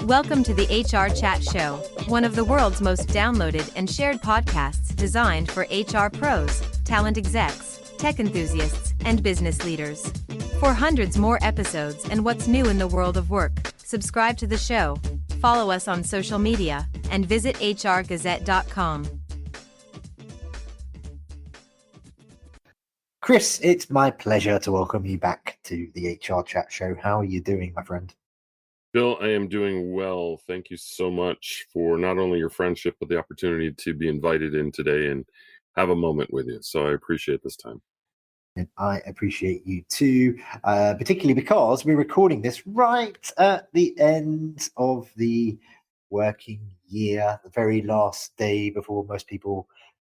Welcome to the HRchat Show, one of the world's most downloaded and shared podcasts designed for HR pros, talent execs, tech enthusiasts, and business leaders. For hundreds more episodes and what's new in the world of work, subscribe to the show, follow us on social media, and visit HRgazette.com. Chris, it's my pleasure to welcome you back to the HRchat Show. How are you doing, my friend? Bill, I am doing well. Thank you so much for not only your friendship, but the opportunity to be invited in today and have a moment with you. So I appreciate this time. And I appreciate you too, particularly because we're recording this right at the end of the working year, the very last day before most people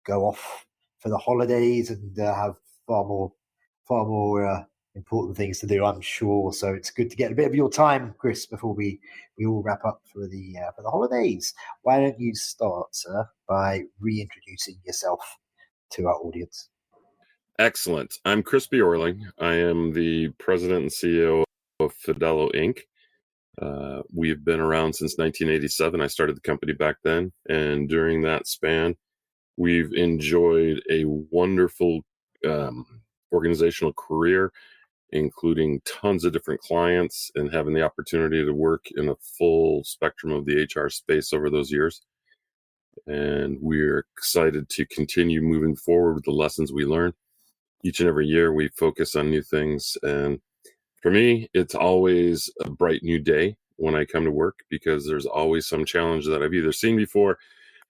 go off for the holidays and have far more important things to do, I'm sure. So it's good to get a bit of your time, Chris, before we all wrap up for the holidays. Why don't you start, sir, by reintroducing yourself to our audience? Excellent. I'm Chris Biorling. I am the president and CEO of Fidello Inc. We've been around since 1987. I started the company back then, and during that span, we've enjoyed a wonderful organizational career, including tons of different clients and having the opportunity to work in a full spectrum of the HR space over those years. And we're excited to continue moving forward with the lessons we learn. Each and every year, we focus on new things. And for me, it's always a bright new day when I come to work, because there's always some challenge that I've either seen before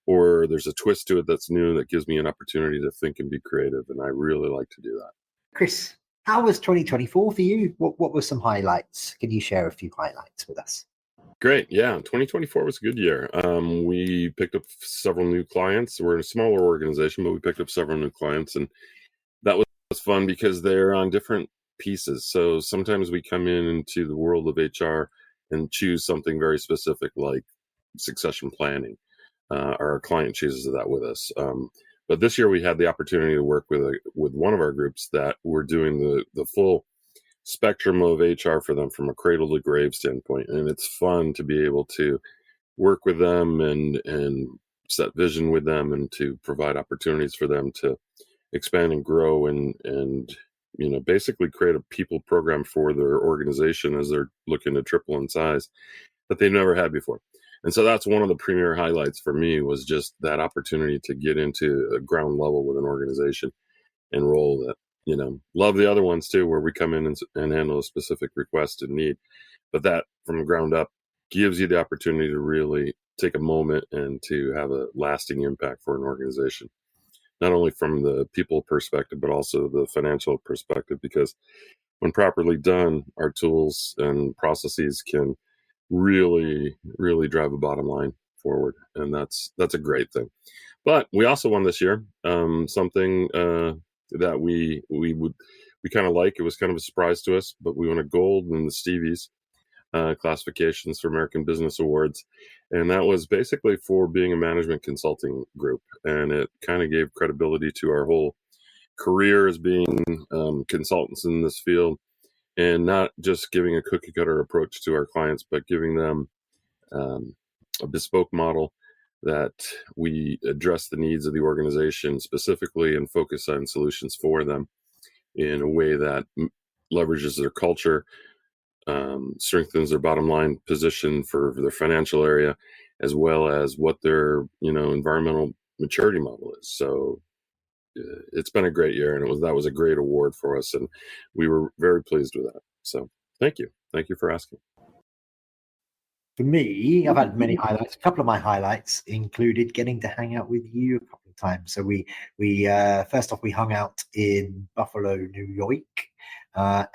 or there's a twist to it that's new that gives me an opportunity to think and be creative. And I really like to do that. Chris, how was 2024 for you? What were some highlights? Can you share a few highlights with us? Great. Yeah, 2024 was a good year. We picked up several new clients. We're a smaller organization, but we picked up several new clients. And that was fun because they're on different pieces. So sometimes we come into the world of HR and choose something very specific like succession planning. Our client chooses that with us. But this year we had the opportunity to work with one of our groups that were doing the full spectrum of HR for them from a cradle to grave standpoint. And it's fun to be able to work with them and set vision with them and to provide opportunities for them to expand and grow and basically create a people program for their organization as they're looking to triple in size that they've never had before. And so that's one of the premier highlights for me, was just that opportunity to get into a ground level with an organization and roll that, love the other ones too, where we come in and handle a specific request and need. But that from the ground up gives you the opportunity to really take a moment and to have a lasting impact for an organization, not only from the people perspective, but also the financial perspective, because when properly done, our tools and processes can really, really drive a bottom line forward. And that's a great thing. But we also won this year something that we kind of like. It was kind of a surprise to us, but we won a gold in the Stevies classifications for American Business Awards. And that was basically for being a management consulting group. And it kind of gave credibility to our whole career as being consultants in this field, and not just giving a cookie cutter approach to our clients, but giving them a bespoke model that we address the needs of the organization specifically and focus on solutions for them in a way that leverages their culture, strengthens their bottom line position for their financial area, as well as what their environmental maturity model is. So it's been a great year, and that was a great award for us, and we were very pleased with that. So thank you for asking. For me, I've had many highlights. A couple of my highlights included getting to hang out with you a couple of times. So we first off, we hung out in Buffalo, New York,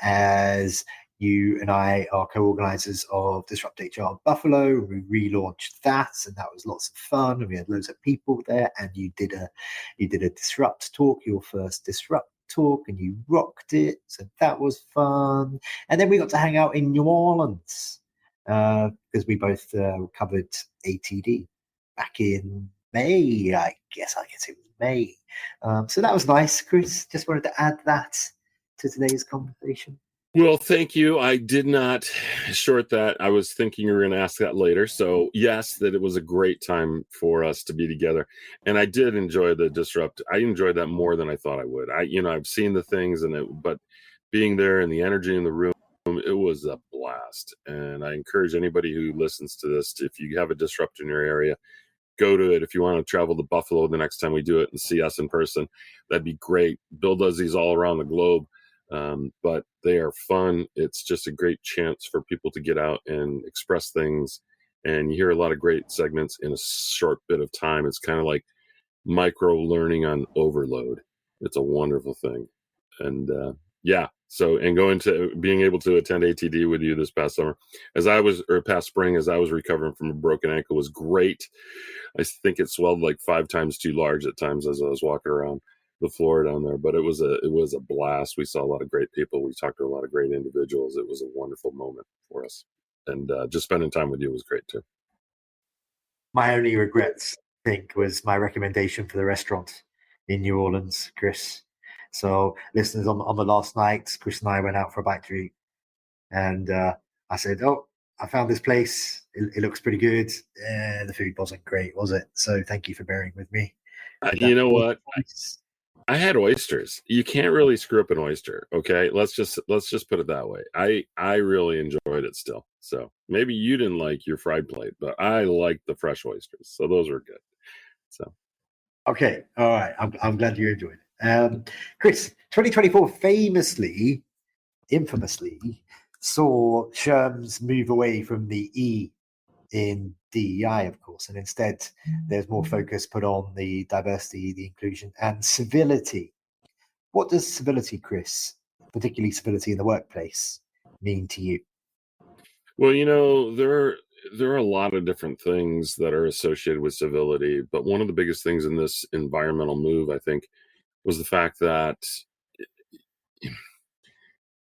as you and I are co-organizers of Disrupt HR Buffalo. We relaunched that, and that was lots of fun. And we had loads of people there. And you did a Disrupt talk, your first Disrupt talk, and you rocked it. So that was fun. And then we got to hang out in New Orleans because we both covered ATD back in May. I guess it was May. So that was nice, Chris. Just wanted to add that to today's conversation. Well, thank you. I did not short that. I was thinking you were going to ask that later. So yes, that it was a great time for us to be together. And I did enjoy the Disrupt. I enjoyed that more than I thought I would. I've seen the things but being there and the energy in the room, it was a blast. And I encourage anybody who listens to this, if you have a Disrupt in your area, go to it. If you want to travel to Buffalo the next time we do it and see us in person, that'd be great. Bill does these all around the globe. But they are fun. It's just a great chance for people to get out and express things. And you hear a lot of great segments in a short bit of time. It's kind of like micro learning on overload. It's a wonderful thing. And and going to being able to attend ATD with you this past summer, past spring, as I was recovering from a broken ankle, was great. I think it swelled like 5 times too large at times as I was walking around the floor down there, but it was a blast. We saw a lot of great people. We talked to a lot of great individuals. It was a wonderful moment for us, and just spending time with you was great too. My only regrets, I think, was my recommendation for the restaurant in New Orleans, Chris. So listeners, on the last night, Chris and I went out for a bite to eat, and I said, "Oh, I found this place. It looks pretty good. The food wasn't great, was it? So thank you for bearing with me." You know what? I had oysters. You can't really screw up an oyster. Okay. Let's just put it that way. I really enjoyed it still. So maybe you didn't like your fried plate, but I liked the fresh oysters. So those were good. So. Okay. All right. I'm glad you enjoyed it. Chris, 2024 infamously saw SHRMs move away from the E in DEI, of course, and instead there's more focus put on the diversity, the inclusion, and civility. What does civility, Chris, particularly civility in the workplace, mean to you? Well, there are a lot of different things that are associated with civility, but one of the biggest things in this environmental move, I think, was the fact that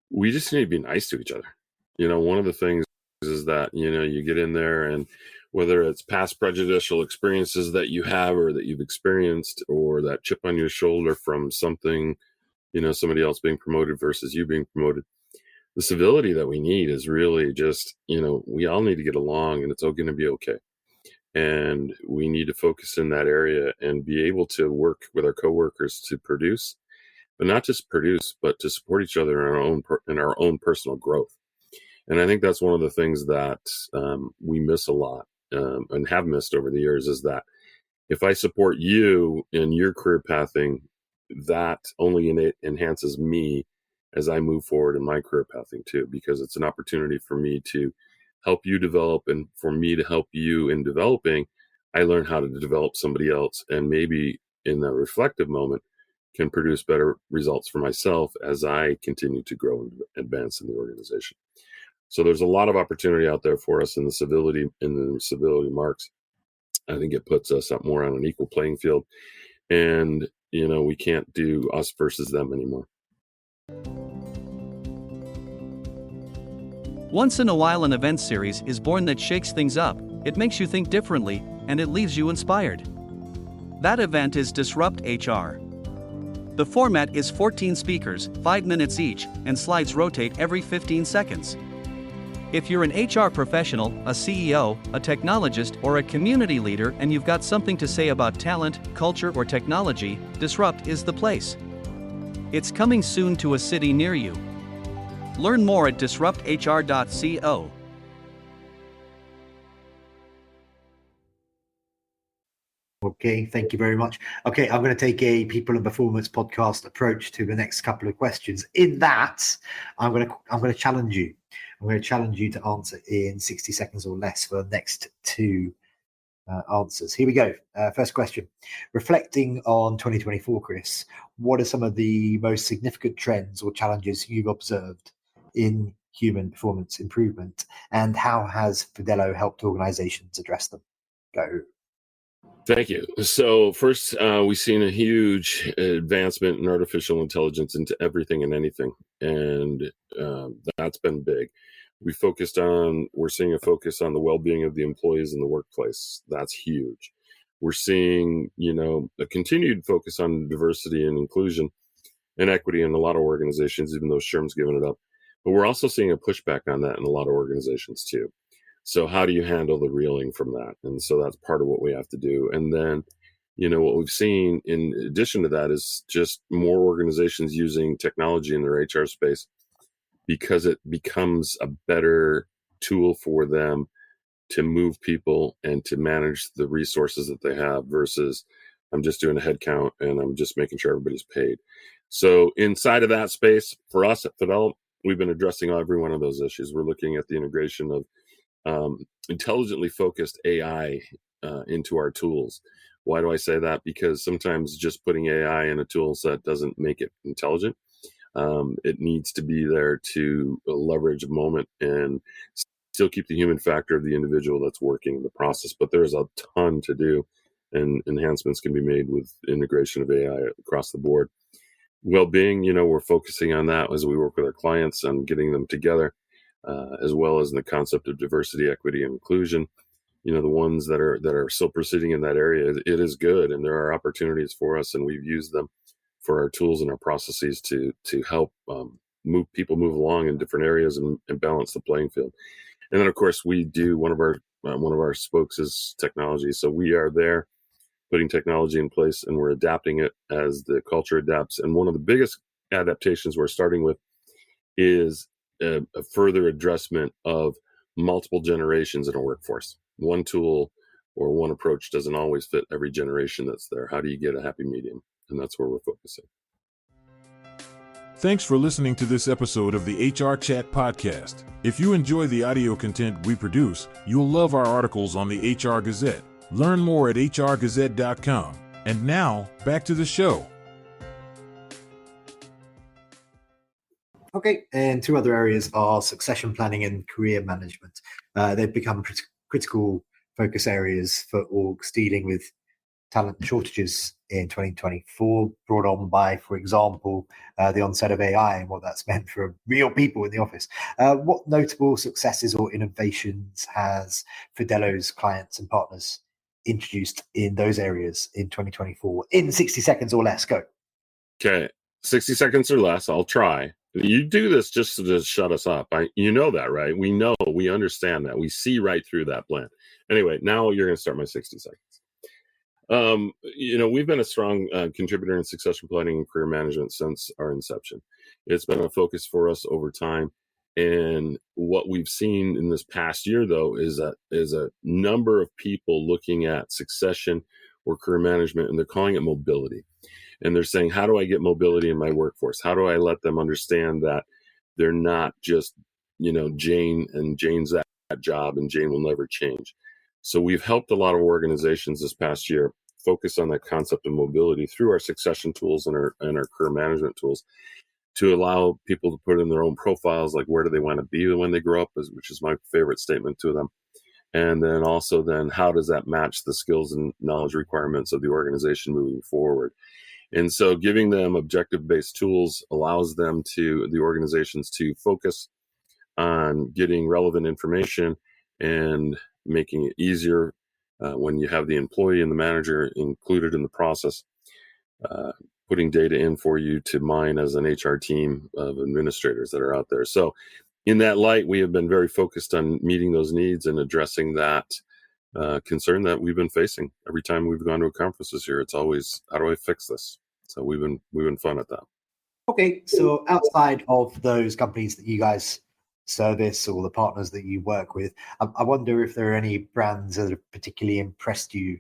we just need to be nice to each other. One of the things is that, you get in there, and whether it's past prejudicial experiences that you have or that you've experienced, or that chip on your shoulder from something, somebody else being promoted versus you being promoted, the civility that we need is really just, we all need to get along, and it's all going to be okay. And we need to focus in that area and be able to work with our coworkers to produce, but not just produce, but to support each other in our own personal growth. And I think that's one of the things that we miss a lot and have missed over the years, is that if I support you in your career pathing, that only enhances me as I move forward in my career pathing too, because it's an opportunity for me to help you develop, and for me to help you in developing. I learn how to develop somebody else, and maybe in that reflective moment can produce better results for myself as I continue to grow and advance in the organization. So there's a lot of opportunity out there for us in the civility marks. I think it puts us up more on an equal playing field, and we can't do us versus them anymore. Once in a while, an event series is born that shakes things up. It makes you think differently, and it leaves you inspired. That event is Disrupt HR. The format is 14 speakers, 5 minutes each, and slides rotate every 15 seconds. If you're an HR professional, a CEO, a technologist, or a community leader, and you've got something to say about talent, culture, or technology, Disrupt is the place. It's coming soon to a city near you. Learn more at disrupthr.co. Okay, thank you very much. Okay, I'm going to take a people and performance podcast approach to the next couple of questions. In that, I'm going to challenge you. I'm going to challenge you to answer in 60 seconds or less for the next 2 answers. Here we go. First question. Reflecting on 2024, Chris, what are some of the most significant trends or challenges you've observed in human performance improvement, and how has Fidello helped organizations address them? Go. Thank you. So first, we've seen a huge advancement in artificial intelligence into everything and anything, and that's been big. We're seeing a focus on the well-being of the employees in the workplace. That's huge. We're seeing, a continued focus on diversity and inclusion and equity in a lot of organizations, even though SHRM's given it up. But we're also seeing a pushback on that in a lot of organizations too. So how do you handle the reeling from that? And so that's part of what we have to do. And then, what we've seen in addition to that is just more organizations using technology in their HR space because it becomes a better tool for them to move people and to manage the resources that they have versus I'm just doing a head count and I'm just making sure everybody's paid. So inside of that space, for us at Fidel, we've been addressing every one of those issues. We're looking at the integration of intelligently focused AI into our tools. Why do I say that? Because sometimes just putting AI in a tool set doesn't make it intelligent. It needs to be there to leverage a moment and still keep the human factor of the individual that's working in the process. But there's a ton to do, and enhancements can be made with integration of AI across the board. Well-being, we're focusing on that as we work with our clients on getting them together, as well as in the concept of diversity, equity, and inclusion. The ones that are still proceeding in that area, it is good, and there are opportunities for us, and we've used them for our tools and our processes to help move along in different areas and balance the playing field. And then, of course, we do one of our spokes is technology, so we are there putting technology in place, and we're adapting it as the culture adapts. And one of the biggest adaptations we're starting with is a further addressment of multiple generations in a workforce. One tool or one approach doesn't always fit every generation that's there. How do you get a happy medium? And that's where we're focusing. Thanks for listening to this episode of the HRchat podcast. If you enjoy the audio content we produce, you'll love our articles on the HR Gazette. Learn more at hrgazette.com. And now, back to the show. Okay, and two other areas are succession planning and career management. They've become critical focus areas for orgs dealing with talent shortages in 2024, brought on by, for example, the onset of AI and what that's meant for real people in the office. What notable successes or innovations has Fidelo's clients and partners introduced in those areas in 2024 in 60 seconds or less? Go. Okay, 60 seconds or less. I'll try. You do this just to shut us up. You know that, right? We understand that. We see right through that plan. Anyway, now you're going to start my 60 seconds. We've been a strong contributor in succession planning and career management since our inception. It's been a focus for us over time. And what we've seen in this past year, though, is a number of people looking at succession or career management, and they're calling it mobility. And they're saying, how do I get mobility in my workforce? How do I let them understand that they're not just, Jane, and Jane's that job and Jane will never change. So we've helped a lot of organizations this past year focus on that concept of mobility through our succession tools and our career management tools to allow people to put in their own profiles, like where do they want to be when they grow up, which is my favorite statement to them. And then also how does that match the skills and knowledge requirements of the organization moving forward? And so giving them objective-based tools allows the organizations to focus on getting relevant information and making it easier when you have the employee and the manager included in the process, putting data in for you to mine as an HR team of administrators that are out there. So in that light, we have been very focused on meeting those needs and addressing that concern that we've been facing. Every time we've gone to a conference this year, it's always, how do I fix this? So we've been fun at that. Okay, so outside of those companies that you guys service or the partners that you work with, I wonder if there are any brands that have particularly impressed you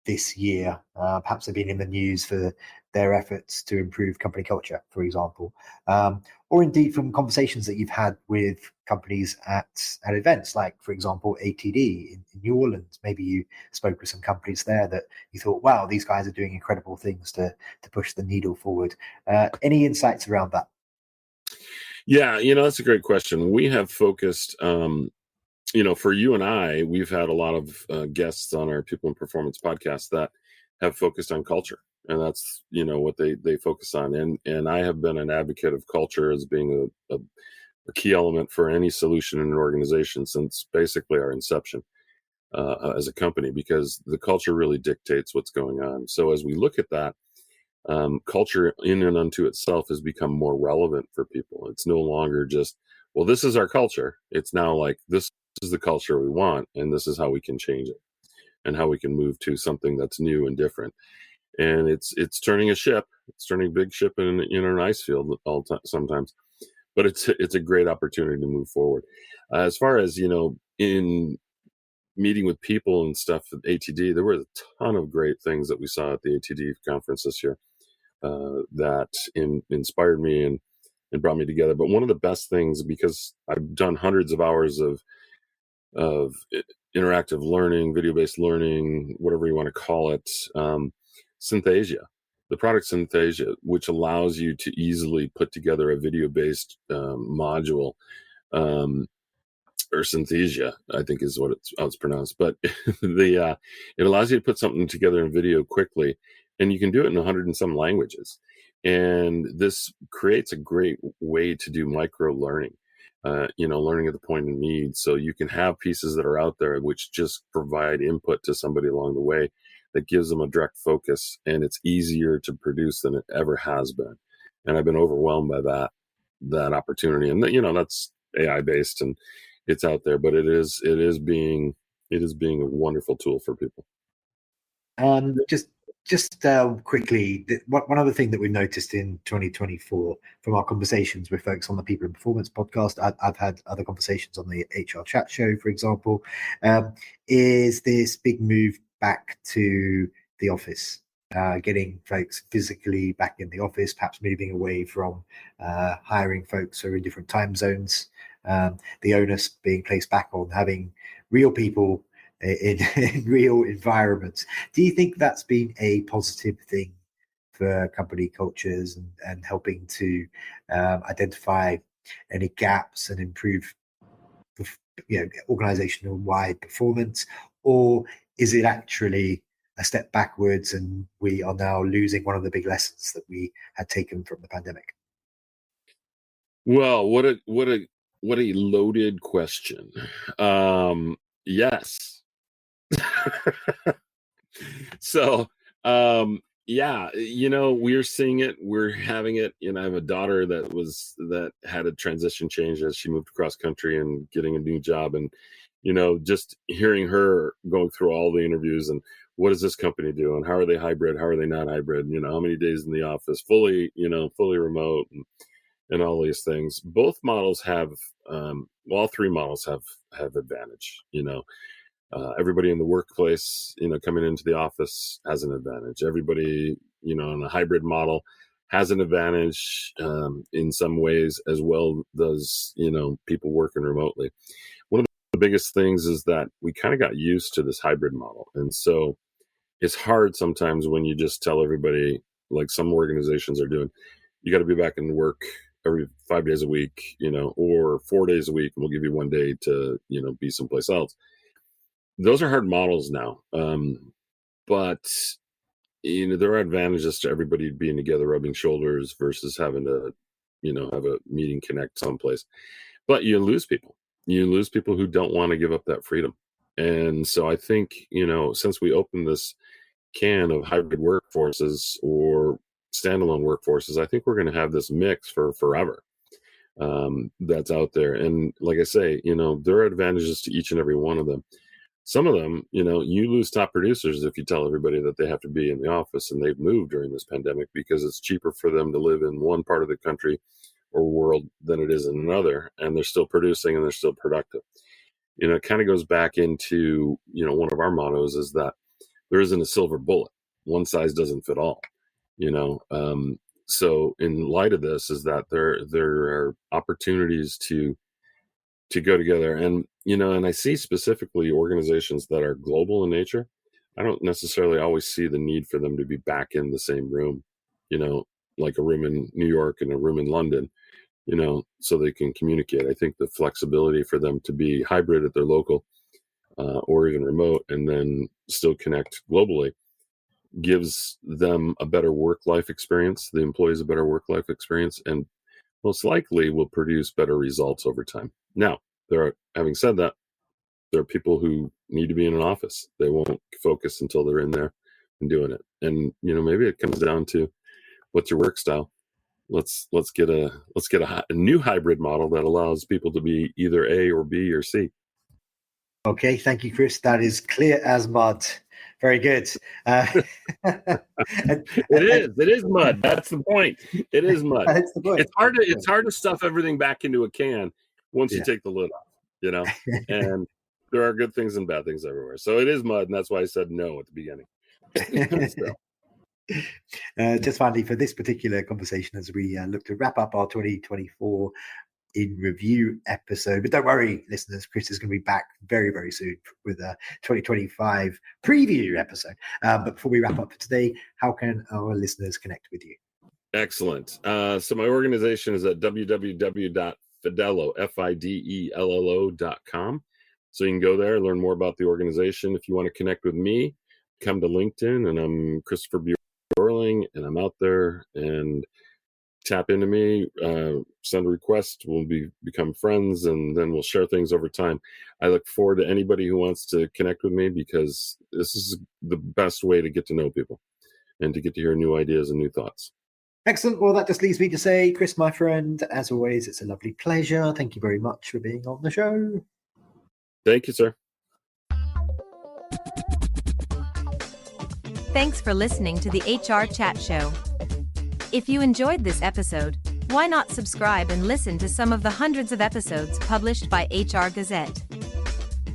this year. Perhaps they've been in the news for their efforts to improve company culture, for example, or indeed from conversations that you've had with companies at events, like, for example, ATD in New Orleans. Maybe you spoke with some companies there that you thought, wow, these guys are doing incredible things to push the needle forward. Any insights around that? Yeah, that's a great question. We have focused, for you and I, we've had a lot of guests on our People and Performance podcast that have focused on culture. And that's, what they focus on. And I have been an advocate of culture as being a key element for any solution in an organization since basically our inception as a company, because the culture really dictates what's going on. So as we look at that, culture in and unto itself has become more relevant for people. It's no longer just well, this is our culture. It's now like, this is the culture we want, and this is how we can change it, and how we can move to something that's new and different. And it's turning a ship. It's turning a big ship in an ice field sometimes, but it's a great opportunity to move forward. As far as, in meeting with people and stuff at ATD, there were a ton of great things that we saw at the ATD conference this year that inspired me and brought me together. But one of the best things, because I've done hundreds of hours of interactive learning, video-based learning, whatever you want to call it, Synthesia, the product Synthesia, which allows you to easily put together a video-based module, or Synthesia, I think is how it's pronounced. But it allows you to put something together in video quickly, and you can do it in 100 and some languages. And this creates a great way to do micro learning, learning at the point of need. So you can have pieces that are out there which just provide input to somebody along the way that gives them a direct focus, and it's easier to produce than it ever has been. And I've been overwhelmed by that opportunity. And that's AI based, and it's out there, but it is being a wonderful tool for people. Just quickly, one other thing that we've noticed in 2024 from our conversations with folks on the People and Performance podcast, I've had other conversations on the HRchat show, for example, is this big move back to the office, getting folks physically back in the office, perhaps moving away from hiring folks who are in different time zones, the onus being placed back on having real people in real environments. Do you think that's been a positive thing for company cultures and helping to identify any gaps and improve organizational wide performance? Or is it actually a step backwards and we are now losing one of the big lessons that we had taken from the pandemic? Well, what a loaded question. Yes. So, yeah, we're seeing it, we're having it. I have a daughter that had a transition change as she moved across country and getting a new job. And, just hearing her going through all the interviews and what does this company do? And how are they hybrid? How are they not hybrid? How many days in the office, fully remote, and all these things. Both models have, all three models have advantage. Everybody in the workplace, coming into the office has an advantage. Everybody, in a hybrid model has an advantage in some ways, as well does, people working remotely. One of the biggest things is that we kind of got used to this hybrid model. And so it's hard sometimes when you just tell everybody, like some organizations are doing, you got to be back in work every 5 days a week, or 4 days a week, and we'll give you 1 day to, be someplace else. Those are hard models now. But, there are advantages to everybody being together, rubbing shoulders versus having to, have a meeting connect someplace. But you lose people. You lose people who don't want to give up that freedom. And so I think, since we opened this can of hybrid workforces or standalone workforces, I think we're going to have this mix for forever. That's out there. And like I say, there are advantages to each and every one of them. Some of them, you lose top producers if you tell everybody that they have to be in the office, and they've moved during this pandemic because it's cheaper for them to live in one part of the country or world than it is in another, and they're still producing and they're still productive. It kind of goes back into, one of our mottos is that there isn't a silver bullet. One size doesn't fit all, So in light of this is that there are opportunities to go together. And, and I see specifically organizations that are global in nature. I don't necessarily always see the need for them to be back in the same room, like a room in New York and a room in London, so they can communicate. I think the flexibility for them to be hybrid at their local or even remote and then still connect globally gives them a better work-life experience, the employees a better work-life experience, and most likely will produce better results over time. Now, having said that, there are people who need to be in an office. They won't focus until they're in there and doing it. And, maybe it comes down to what's your work style? let's get a new hybrid model that allows people to be either A or B or C. Okay, thank you, Chris. That is clear as mud. Very good. It is mud. That's the point. It is mud. That's the point. It's hard to stuff everything back into a can once you take the lid off, and there are good things and bad things everywhere. So it is mud, and that's why I said no at the beginning. Just finally, for this particular conversation, as we look to wrap up our 2024 in review episode, but don't worry, listeners, Chris is going to be back very, very soon with a 2025 preview episode. But before we wrap up for today, how can our listeners connect with you? Excellent. So my organization is at www.fidello.com. So you can go there, learn more about the organization. If you want to connect with me, come to LinkedIn, and I'm Christopher Biorling, and I'm out there, and tap into me, send a request, we'll become friends, and then we'll share things over time. I look forward to anybody who wants to connect with me, because this is the best way to get to know people and to get to hear new ideas and new thoughts. Excellent. Well, that just leaves me to say, Chris, my friend, as always, it's a lovely pleasure. Thank you very much for being on the show. Thank you, sir. Thanks for listening to the HR Chat Show. If you enjoyed this episode, why not subscribe and listen to some of the hundreds of episodes published by HR Gazette?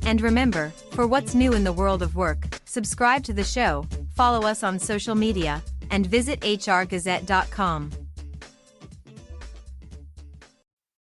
And remember, for what's new in the world of work, subscribe to the show, follow us on social media, and visit hrgazette.com.